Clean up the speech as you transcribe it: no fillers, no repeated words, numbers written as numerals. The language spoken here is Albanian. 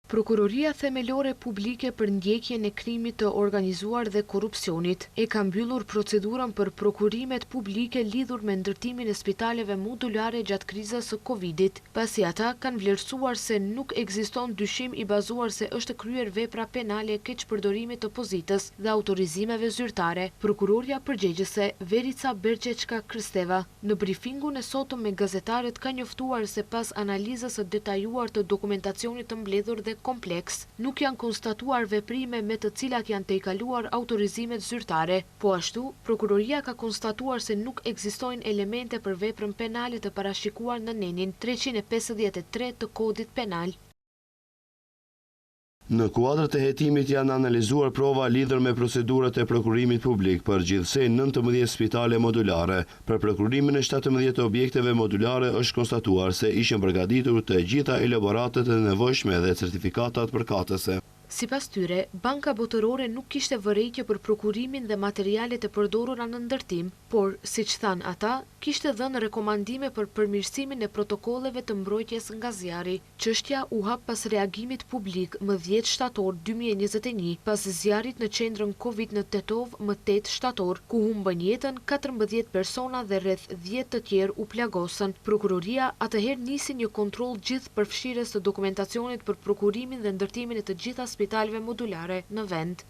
Prokuroria Themelore Publike për ndjekjen e krimit të organizuar dhe korrupsionit e ka mbyllur procedurën për prokurimet publike lidhur me ndërtimin e spitaleve modulare gjatë krizës së Covidit, pasi ata kanë vlerësuar se nuk ekziston dyshim i bazuar se është kryer vepra penale keqpërdorimit të pozitës dhe autorizimeve zyrtare. Prokuroria përgjegjëse Verica Berçeçka Krsteva në brifingun e sotëm me gazetarët ka njoftuar se pas analizës së detajuar të dokumentacionit të mbledhur dhe kompleks, nuk janë konstatuar veprime me të cilat janë tejkaluar autorizimet zyrtare. Po ashtu, prokuroria ka konstatuar se nuk ekzistojnë elemente për veprën penale të parashikuar në nenin 353 të kodit penal. Në kuadrët e hetimit janë analizuar prova lidhur me procedurat e prokurimit publik për gjithsej 19 spitale modulare. Për prokurimin e 17 objekteve modulare është konstatuar se ishin përgatitur të gjitha elaboratet e nevojshme dhe certifikatat përkatëse. Sipas tyre, Banka Botërore nuk kishte vërejtje për prokurimin dhe materialet e përdorura në ndërtim, por, siç thanë ata, kishte dhënë rekomandime për përmirësimin e protokolleve të mbrojtjes nga zjarri. Çështja u hap pas reagimit publik më 10 shtator 2021, pas zjarrit në qendrën Covid në Tetov më 8 shtator, ku humbën jetën 14 persona dhe rreth 10 të tjerë u plagosën. Prokuroria atëherë nisi një kontroll gjithëpërfshirës të dokumentacionit për prokurimin dhe ndërtimin e të gjitha spitaleve modulare në vend.